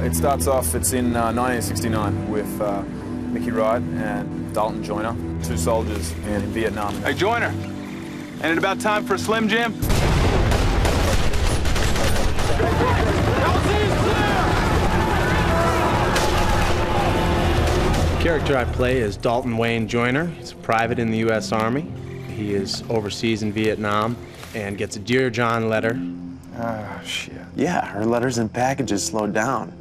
It starts off, it's in 1969 with Mickey Wright and Dalton Joyner, two soldiers in Vietnam. Hey, Joyner, ain't it about time for a Slim Jim? The character I play is Dalton Wayne Joyner. He's a private in the U.S. Army. He is overseas in Vietnam and gets a Dear John letter. Oh, shit. Yeah, her letters and packages slowed down.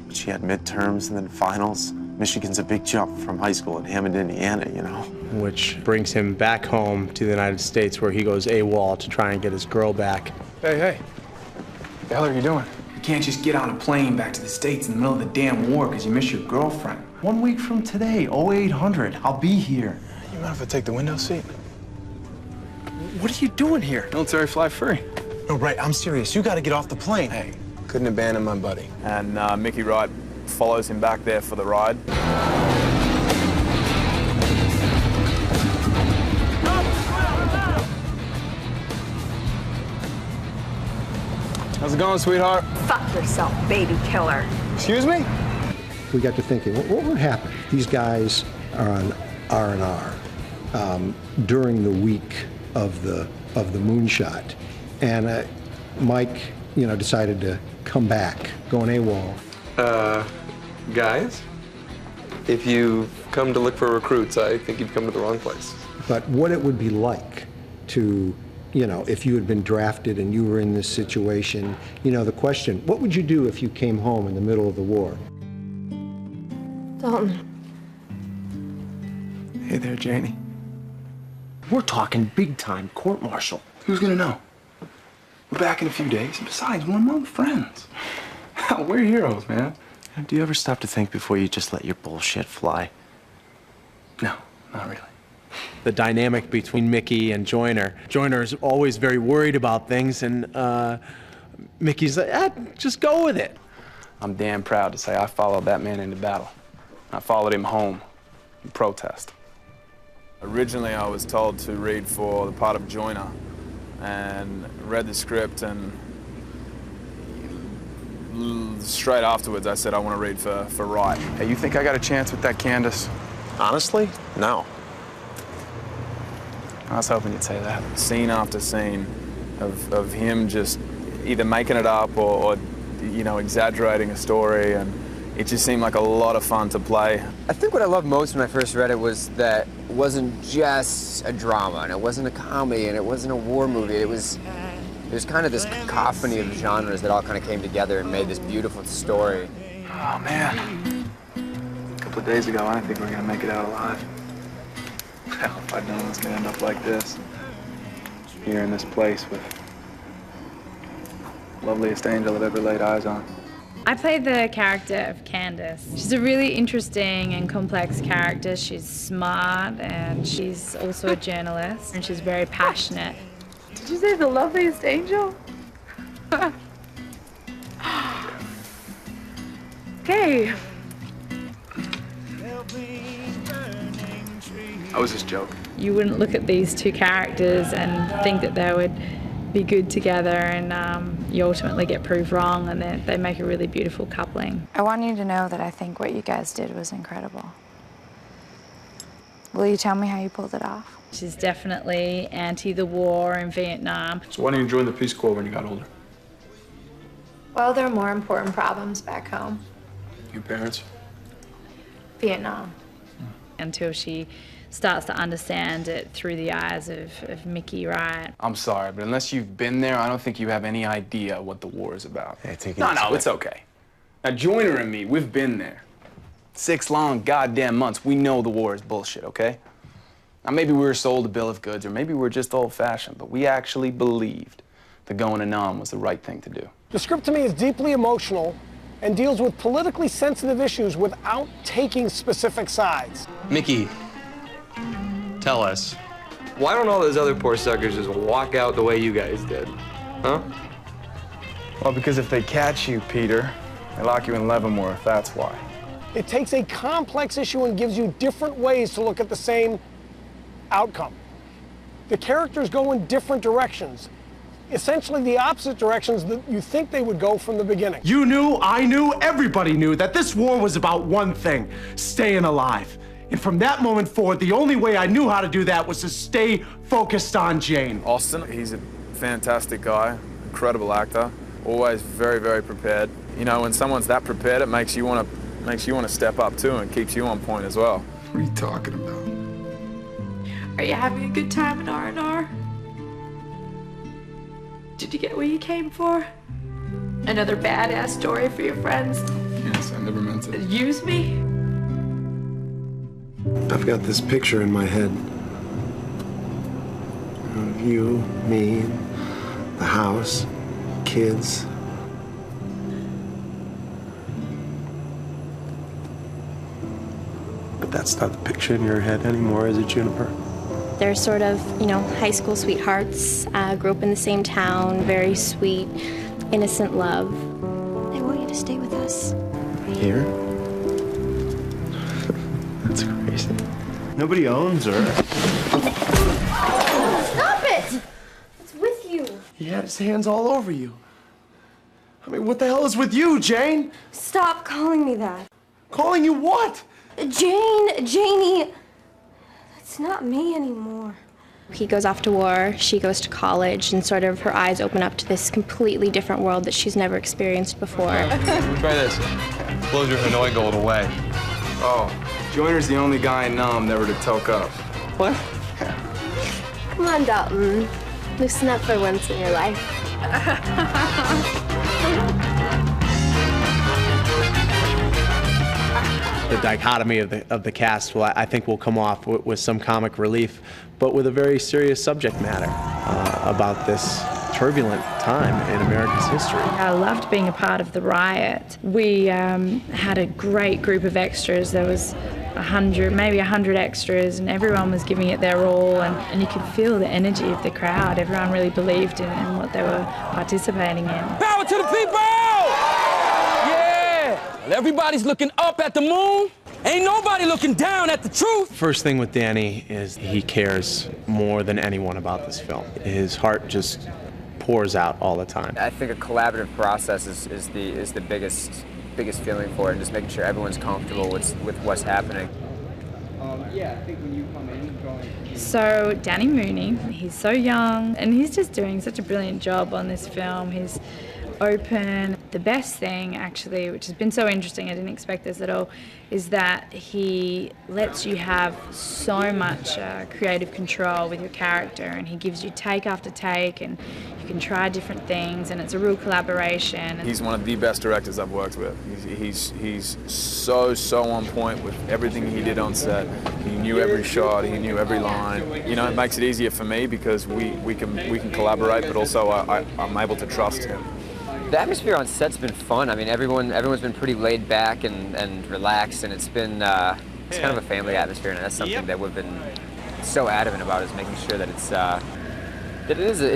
But she had midterms and then finals. Michigan's a big jump from high school in Hammond, Indiana, you know. Which brings him back home to the United States, where he goes AWOL to try and get his girl back. Hey. What the hell are you doing? You can't just get on a plane back to the States in the middle of the damn war because you miss your girlfriend. 1 week from today, 0800, I'll be here. You mind if I take the window seat? What are you doing here? Military fly free. No, right, I'm serious. You gotta get off the plane. Hey, couldn't abandon my buddy. And Mickey Wright follows him back there for the ride. How's it going, sweetheart? Fuck yourself, baby killer. Excuse me? We got to thinking, what would happen? These guys are on R&R during the week of the moonshot, and Mike, decided to come back, going AWOL. Guys, if you've come to look for recruits, I think you've come to the wrong place. But what it would be like to, if you had been drafted and you were in this situation, the question, what would you do if you came home in the middle of the war? Dalton. Hey there, Janie. We're talking big-time court-martial. Who's gonna know? We're back in a few days, and besides, we're among friends. We're heroes, man. Do you ever stop to think before you just let your bullshit fly? No, not really. The dynamic between Mickey and Joyner. Joyner is always very worried about things, and Mickey's like, just go with it. I'm damn proud to say I followed that man into battle. I followed him home in protest. Originally, I was told to read for the part of Joyner, and read the script, and straight afterwards I said I want to read for Wright. Hey, you think I got a chance with that Candace? Honestly, no. I was hoping you'd say that. Scene after scene of him just either making it up or exaggerating a story, and it just seemed like a lot of fun to play. I think what I loved most when I first read it was that it wasn't just a drama, and it wasn't a comedy, and it wasn't a war movie. It was kind of this cacophony of genres that all kind of came together and made this beautiful story. Oh, man. A couple of days ago, I didn't think we were going to make it out alive. Hell, if I'd known it was going to end up like this. Here in this place with the loveliest angel I've ever laid eyes on. I played the character of Candace. She's a really interesting and complex character. She's smart, and she's also a journalist, and she's very passionate. Did you say the loveliest angel? Okay. I was just joking. You wouldn't look at these two characters and think that they would be good together, and you ultimately get proved wrong, and they make a really beautiful coupling. I want you to know that I think what you guys did was incredible. Will you tell me how you pulled it off? She's definitely anti the war in Vietnam. So why didn't you join the Peace Corps when you got older? Well, there are more important problems back home. Your parents? Vietnam. Until she starts to understand it through the eyes of Mickey Wright. I'm sorry, but unless you've been there, I don't think you have any idea what the war is about. Hey, take it No, easy. it's okay. Now, Joyner and me, we've been there. 6 long goddamn months. We know the war is bullshit, okay? Now, maybe we were sold a bill of goods, or maybe we're just old-fashioned, but we actually believed that going to Nam was the right thing to do. The script to me is deeply emotional and deals with politically sensitive issues without taking specific sides. Mickey, tell us, why don't all those other poor suckers just walk out the way you guys did? Huh? Well, because if they catch you, Peter, they lock you in Leavenworth, that's why. It takes a complex issue and gives you different ways to look at the same outcome. The characters go in different directions, essentially the opposite directions that you think they would go from the beginning. You knew, I knew, everybody knew that this war was about one thing, staying alive. And from that moment forward, the only way I knew how to do that was to stay focused on Jane. Austin, he's a fantastic guy, incredible actor, always very, very prepared. You know, when someone's that prepared, it makes you want to step up too and keeps you on point as well. What are you talking about? Are you having a good time in R&R? Did you get what you came for? Another badass story for your friends? Yes, I never meant to. Use me? I've got this picture in my head of you, me, the house, kids. But that's not the picture in your head anymore, is it, Juniper? They're sort of, you know, high school sweethearts, grew up in the same town, very sweet, innocent love. They want you to stay with us. Here? That's crazy. Nobody owns her. Stop it! It's with you. He had his hands all over you. I mean, what the hell is with you, Jane? Stop calling me that. Calling you what? Janie. It's not me anymore. He goes off to war, she goes to college, and sort of her eyes open up to this completely different world that she's never experienced before. Try this. Close your Hanoi gold away. Oh, Joyner's the only guy I know never to toke up. What? Come on, Dalton. Loosen up for once in your life. The dichotomy of the cast, well, I think will come off with some comic relief, but with a very serious subject matter about this turbulent time in America's history. I loved being a part of the riot. We had a great group of extras. There was 100, maybe 100 extras, and everyone was giving it their all, and you could feel the energy of the crowd. Everyone really believed in what they were participating in. Power to the people! Yeah! Everybody's looking up at the moon. Ain't nobody looking down at the truth. First thing with Danny is he cares more than anyone about this film. His heart just pours out all the time. I think a collaborative process is the biggest feeling for it, and just making sure everyone's comfortable with what's happening. Yeah, I think when you come in, So Danny Mooney, he's so young, and he's just doing such a brilliant job on this film. He's open. The best thing, actually, which has been so interesting, I didn't expect this at all, is that he lets you have so much creative control with your character, and he gives you take after take, and you can try different things, and it's a real collaboration. He's one of the best directors I've worked with. He's so on point with everything he did on set. He knew every shot, he knew every line. You know, it makes it easier for me because we can collaborate, but also I'm able to trust him. The atmosphere on set's been fun. I mean, everyone's been pretty laid back and relaxed, and it's been it's kind of a family atmosphere, and that's something that we've been so adamant about, is making sure that it's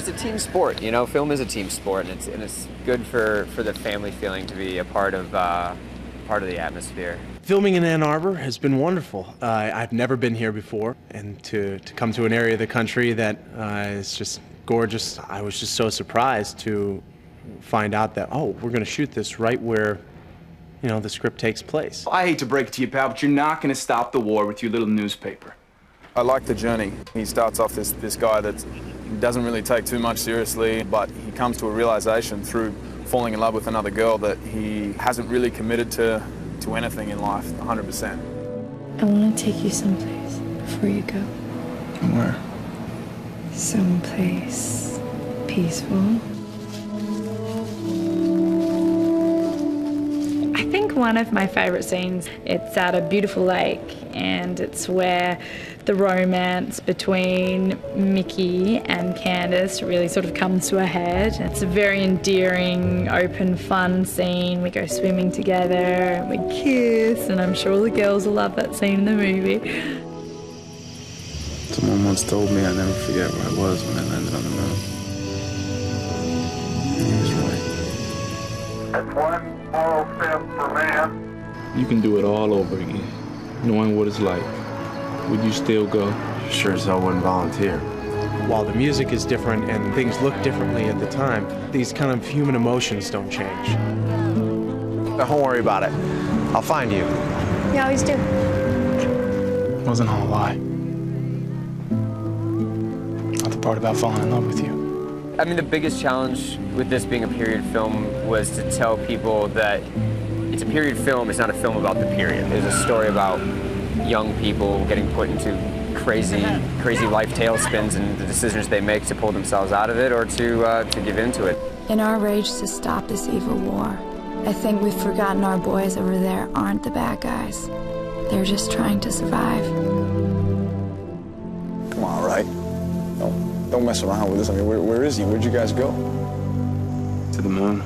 a team sport. You know, film is a team sport, and it's good for the family feeling to be a part of the atmosphere. Filming in Ann Arbor has been wonderful. I've never been here before, and to come to an area of the country that is just gorgeous. I was just so surprised to find out that, oh, we're going to shoot this right where, you know, the script takes place. I hate to break it to you, pal, but you're not going to stop the war with your little newspaper. I like the journey. He starts off this guy that doesn't really take too much seriously, but he comes to a realization through falling in love with another girl that he hasn't really committed to anything in life 100%. I want to take you someplace before you go. Where? Someplace peaceful. I think one of my favorite scenes, it's at a beautiful lake, and it's where the romance between Mickey and Candace really sort of comes to a head. It's a very endearing, open, fun scene. We go swimming together and we kiss, and I'm sure all the girls will love that scene in the movie. Someone once told me I'd never forget where I was when I landed on the moon. He was right. That's one small step for man. You can do it all over again, knowing what it's like. Would you still go? Sure as hell wouldn't volunteer. While the music is different and things look differently at the time, these kind of human emotions don't change. Don't worry about it. I'll find you. You always do. It wasn't all a lie. Not the part about falling in love with you. I mean, the biggest challenge with this being a period film was to tell people that it's a period film, it's not a film about the period. It's a story about young people getting put into crazy life tailspins and the decisions they make to pull themselves out of it or to give into it. In our rage to stop this evil war, I think we've forgotten our boys over there aren't the bad guys. They're just trying to survive. Come on, all right? Don't mess around with this. I mean, where is he? Where'd you guys go? To the moon.